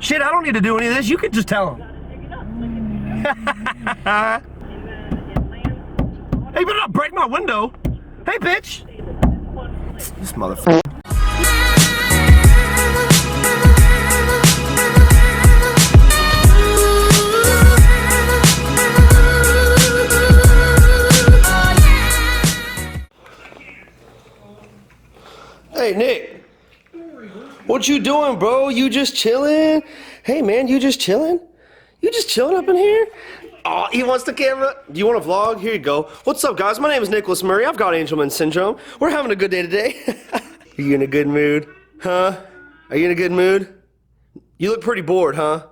Shit, I don't need to do any of this. You can just tell him. Hey, you better not break my window. Hey, bitch. This motherfucker. Hey, Nick. What you doing, bro? You just chilling? Hey, man, you just chilling? You just chilling up in here? Oh, he wants the camera. Do you want to vlog? Here you go. What's up, guys? My name is Nicholas Murray. I've got Angelman syndrome. We're having a good day today. Are you in a good mood? Huh? Are you in a good mood? You look pretty bored, huh?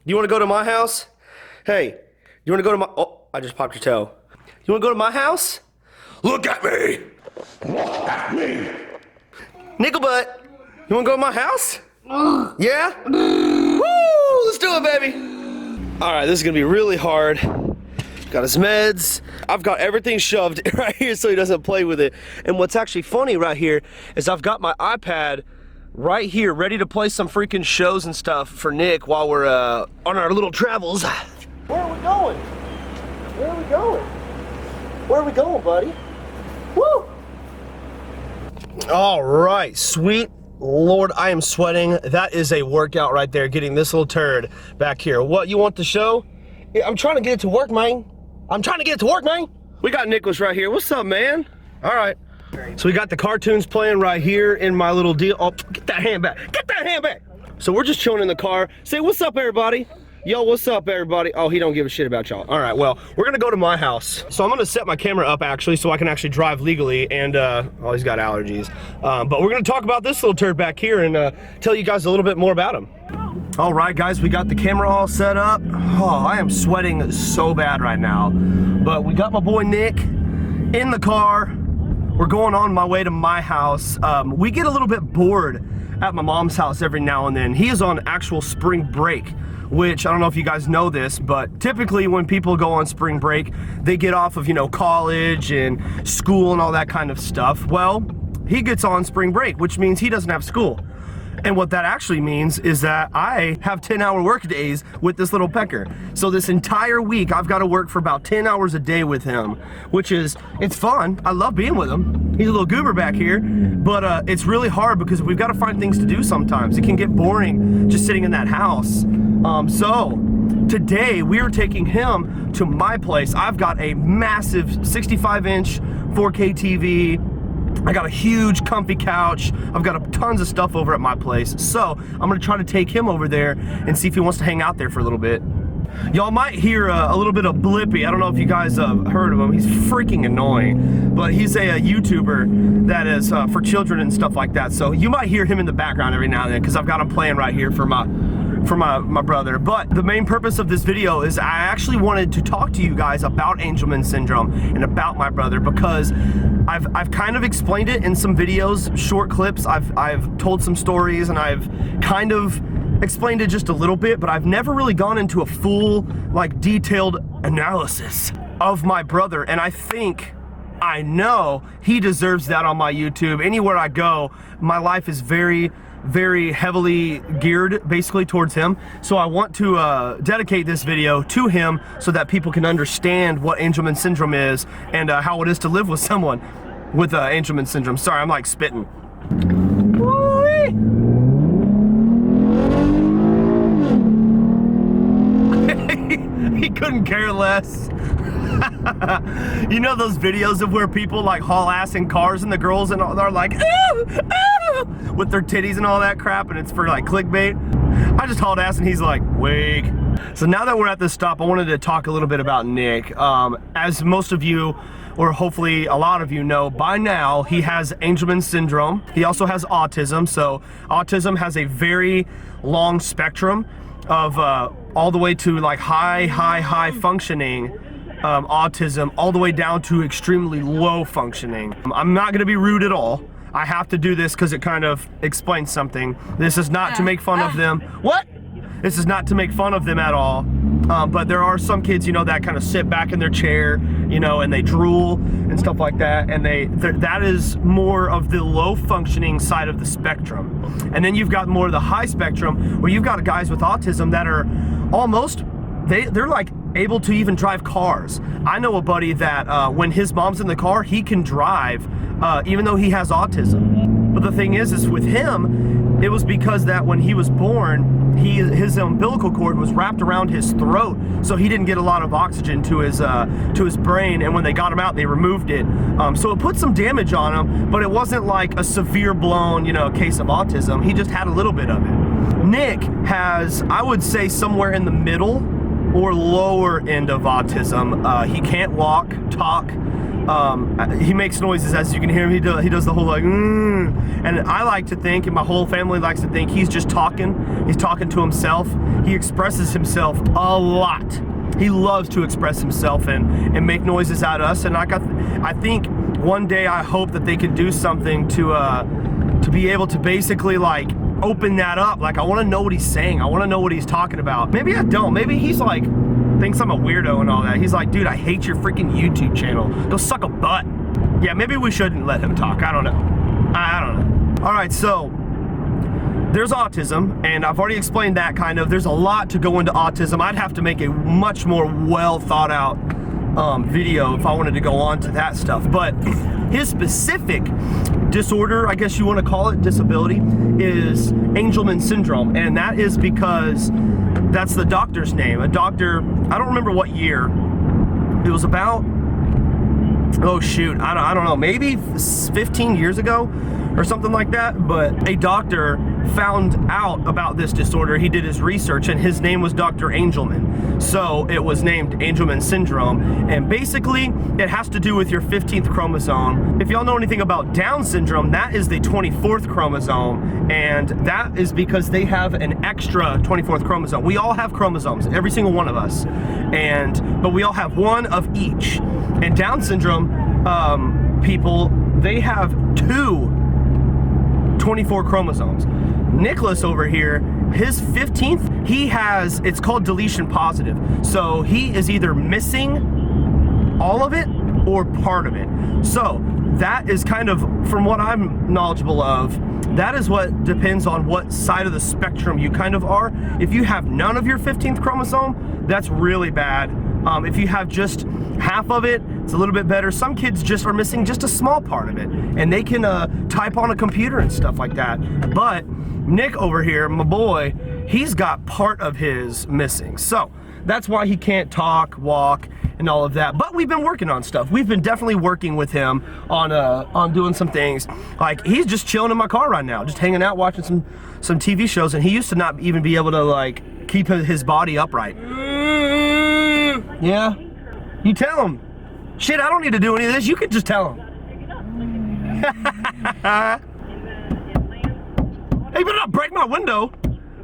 You want to go to my house? Hey, you want to go to my... Oh, I just popped your toe. You want to go to my house? Look at me. Look at me. Nicklebutt, you want to go to my house? Yeah? Woo! Let's do it, baby. All right, this is gonna be really hard. Got his meds. I've got everything shoved right here so he doesn't play with it. And what's actually funny right here is I've got my iPad right here ready to play some freaking shows and stuff for Nick while we're on our little travels. Where are we going? Where are we going? Where are we going, buddy? Woo! All right, sweet Lord, I am sweating. That is a workout right there, getting this little turd back here. What, you want the show? Yeah, I'm trying to get it to work, man. I'm trying to get it to work, man. We got Nicholas right here. What's up, man? All right. So we got the cartoons playing right here in my little deal. Oh, get that hand back. Get that hand back. So we're just chilling in the car. Say, what's up, everybody? Yo, what's up, everybody? Oh, he don't give a shit about y'all. All right, well, we're gonna go to my house. So I'm gonna set my camera up, actually, so I can actually drive legally, and, oh, he's got allergies. But we're gonna talk about this little turd back here and tell you guys a little bit more about him. All right, guys, we got the camera all set up. Oh, I am sweating so bad right now. But we got my boy Nick in the car. We're going on my way to my house. We get a little bit bored at my mom's house every now and then. He is on actual spring break, which I don't know if you guys know this, but typically when people go on spring break, they get off of, you know, college and school and all that kind of stuff. Well, he gets on spring break, which means he doesn't have school. And what that actually means is that I have 10-hour work days with this little pecker. So this entire week, I've got to work for about 10 hours a day with him, which is, it's fun. I love being with him. He's a little goober back here, but it's really hard because we've got to find things to do sometimes. It can get boring just sitting in that house. So today we are taking him to my place. I've got a massive 65-inch 4K TV. I got a huge comfy couch. I've got tons of stuff over at my place. So I'm gonna try to take him over there and see if he wants to hang out there for a little bit. Y'all might hear a little bit of Blippy. I don't know if you guys have heard of him. He's freaking annoying, but he's a YouTuber that is for children and stuff like that. So you might hear him in the background every now and then because I've got him playing right here for my brother. But the main purpose of this video is I actually wanted to talk to you guys about Angelman syndrome and about my brother because I've kind of explained it in some videos, short clips. I've told some stories and I've kind of explained it just a little bit, but I've never really gone into a full, like, detailed analysis of my brother. And I know he deserves that on my YouTube. Anywhere I go, my life is very heavily geared basically towards him. So I want to dedicate this video to him so that people can understand what Angelman syndrome is and how it is to live with someone with Angelman syndrome. Sorry, I'm like spitting. He couldn't care less. You know those videos of where people like haul ass in cars and the girls and all, they're like, ooh, ooh, with their titties and all that crap, and it's for like clickbait. I just hauled ass and he's like, wake. So now that we're at this stop, I wanted to talk a little bit about Nick. As most of you, or hopefully a lot of you know by now, he has Angelman syndrome. He also has autism. So autism has a very long spectrum of all the way to like high functioning autism, all the way down to extremely low functioning. I'm not gonna be rude at all. I have to do this because it kind of explains something. This is not to make fun of them. What? This is not to make fun of them at all. But there are some kids, you know, that kind of sit back in their chair, you know, and they drool and stuff like that. And that is more of the low functioning side of the spectrum. And then you've got more of the high spectrum where you've got guys with autism that are almost, they're like able to even drive cars. I know a buddy that when his mom's in the car, he can drive even though he has autism. But the thing is with him, it was because that when he was born, his umbilical cord was wrapped around his throat, so he didn't get a lot of oxygen to his brain, and when they got him out, they removed it. So it put some damage on him, but it wasn't like a severe blown, you know, case of autism. He just had a little bit of it. Nick has, I would say, somewhere in the middle or lower end of autism. He can't walk, talk. He makes noises, as you can hear him. He does the whole like, and I like to think, and my whole family likes to think, he's just talking. He's talking to himself. He expresses himself a lot. He loves to express himself and make noises at us. And I think one day I hope that they could do something to be able to basically like open that up. Like, I want to know what he's saying. I want to know what he's talking about. Maybe I don't. Maybe he's like, thinks I'm a weirdo and all that. He's like, dude, I hate your freaking YouTube channel. Go suck a butt. Yeah, maybe we shouldn't let him talk. I don't know. All right, so there's autism, and I've already explained that kind of. There's a lot to go into autism. I'd have to make a much more well thought out video if I wanted to go on to that stuff. But his specific disorder, I guess you want to call it, disability, is Angelman syndrome, and that is because that's the doctor's name. A doctor, I don't remember what year. It was about, oh shoot, I don't know, maybe 15 years ago or something like that. But a doctor found out about this disorder. He did his research, and his name was Dr. Angelman. So it was named Angelman syndrome, and basically it has to do with your 15th chromosome. If y'all know anything about Down syndrome, that is the 24th chromosome, and that is because they have an extra 24th chromosome. We all have chromosomes, every single one of us, but we all have one of each. And Down syndrome people, they have two 24 chromosomes. Nicholas over here, his 15th, he has, it's called deletion positive. So he is either missing all of it or part of it. So that is kind of, from what I'm knowledgeable of, that is what depends on what side of the spectrum you kind of are. If you have none of your 15th chromosome, that's really bad. If you have just half of it, it's a little bit better. Some kids just are missing just a small part of it, and they can type on a computer and stuff like that. But Nick over here, my boy, he's got part of his missing. So that's why he can't talk, walk, and all of that. But we've been working on stuff. We've been definitely working with him on doing some things. Like, he's just chilling in my car right now, just hanging out, watching some TV shows, and he used to not even be able to like keep his body upright. Yeah, you tell him. Shit, I don't need to do any of this. You can just tell him. Hey, you better not break my window.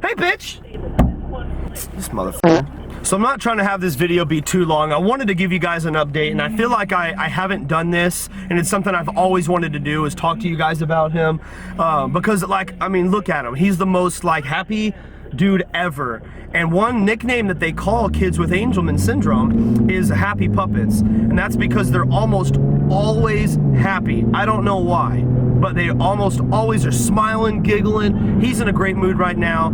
Hey, bitch. This motherfucker. So I'm not trying to have this video be too long. I wanted to give you guys an update, and I feel like I haven't done this, and it's something I've always wanted to do, is talk to you guys about him. Because, like, I mean, look at him. He's the most, like, happy dude ever. And one nickname that they call kids with Angelman syndrome is happy puppets, and that's because they're almost always happy. I don't know why, but they almost always are smiling, giggling. He's in a great mood right now.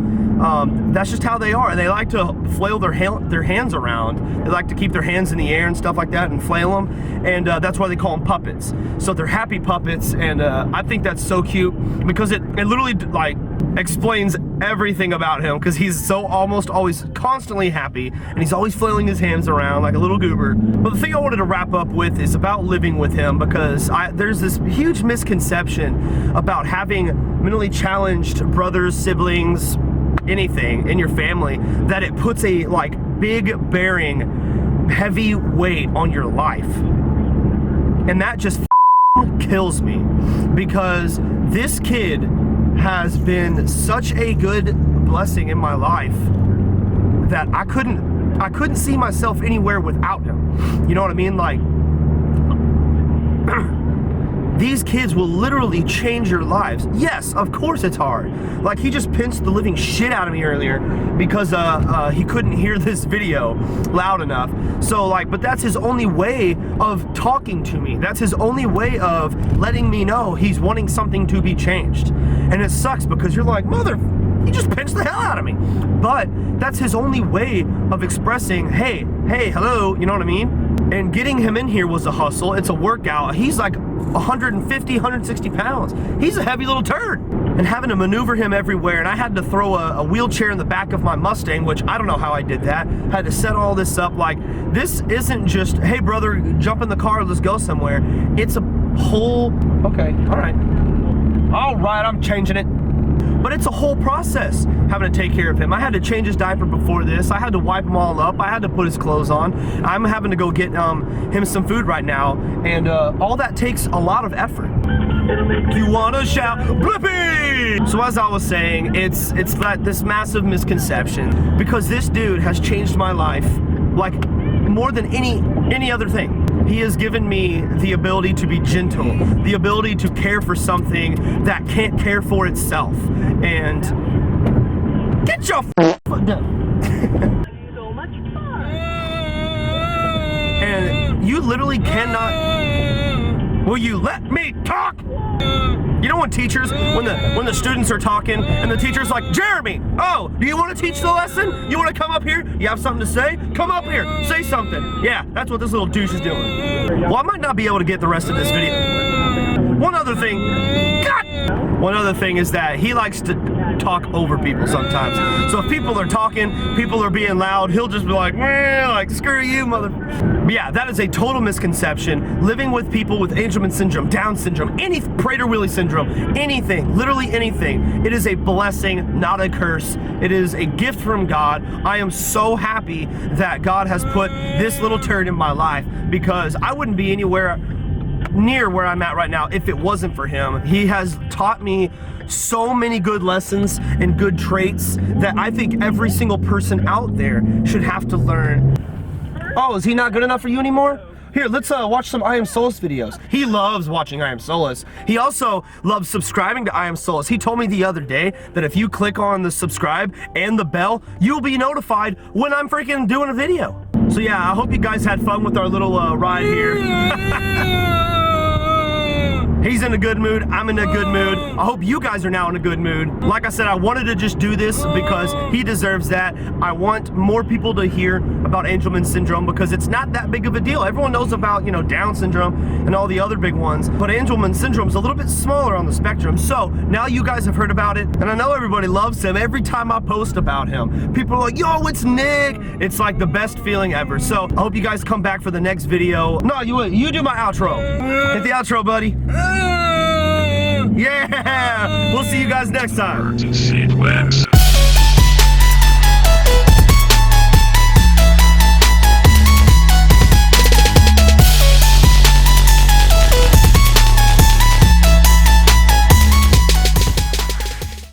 That's just how they are. They like to flail their hands around. They like to keep their hands in the air and stuff like that and flail them, and that's why they call them puppets. So they're happy puppets, and I think that's so cute because it literally like explains everything about him, because he's so almost always constantly happy, and he's always flailing his hands around like a little goober. But the thing I wanted to wrap up with is about living with him, because there's this huge misconception about having mentally challenged brothers, siblings, anything in your family, that it puts a like big bearing, heavy weight on your life. And that just kills me, because this kid has been such a good blessing in my life that I couldn't see myself anywhere without him. You know what I mean? Like, these kids will literally change your lives. Yes, of course it's hard. Like, he just pinched the living shit out of me earlier because he couldn't hear this video loud enough. So like, but that's his only way of talking to me. That's his only way of letting me know he's wanting something to be changed. And it sucks because you're like, mother, he just pinched the hell out of me. But that's his only way of expressing, hey, hello, you know what I mean? And getting him in here was a hustle. It's a workout. He's like 150, 160 pounds. He's a heavy little turd. And having to maneuver him everywhere, and I had to throw a wheelchair in the back of my Mustang, which I don't know how I did that. I had to set all this up. Like, this isn't just, hey brother, jump in the car, let's go somewhere. It's a whole, okay, all right, I'm changing it. But it's a whole process having to take care of him. I had to change his diaper before this. I had to wipe him all up. I had to put his clothes on. I'm having to go get him some food right now. And all that takes a lot of effort. You wanna shout, Blippi! So as I was saying, it's this massive misconception, because this dude has changed my life like more than any other thing. He has given me the ability to be gentle, the ability to care for something that can't care for itself. And get your foot down. So much fun. And you literally cannot. Will you let me talk? You know when teachers, when the students are talking and the teacher's like, Jeremy, oh, do you want to teach the lesson? You want to come up here? You have something to say? Come up here, say something. Yeah, that's what this little douche is doing. Well, I might not be able to get the rest of this video. One other thing is that he likes to talk over people sometimes. So if people are talking, people are being loud, he'll just be like, screw you, mother. But yeah, that is a total misconception. Living with people with Angelman syndrome, Down syndrome, any Prader-Willi syndrome, anything, literally anything, it is a blessing, not a curse. It is a gift from God. I am so happy that God has put this little turd in my life, because I wouldn't be anywhere near where I'm at right now if it wasn't for him. He has taught me so many good lessons and good traits that I think every single person out there should have to learn. Oh, is he not good enough for you anymore? Here, let's watch some I Am Soulless videos. He loves watching I Am Soulless. He also loves subscribing to I Am Soulless. He told me the other day that if you click on the subscribe and the bell, you'll be notified when I'm freaking doing a video. So yeah, I hope you guys had fun with our little ride here. He's in a good mood, I'm in a good mood. I hope you guys are now in a good mood. Like I said, I wanted to just do this because he deserves that. I want more people to hear about Angelman syndrome because it's not that big of a deal. Everyone knows about, you know, Down syndrome and all the other big ones, but Angelman syndrome is a little bit smaller on the spectrum. So now you guys have heard about it, and I know everybody loves him. Every time I post about him, people are like, yo, it's Nick. It's like the best feeling ever. So I hope you guys come back for the next video. No, you do my outro. Hit the outro, buddy. Yeah! We'll see you guys next time.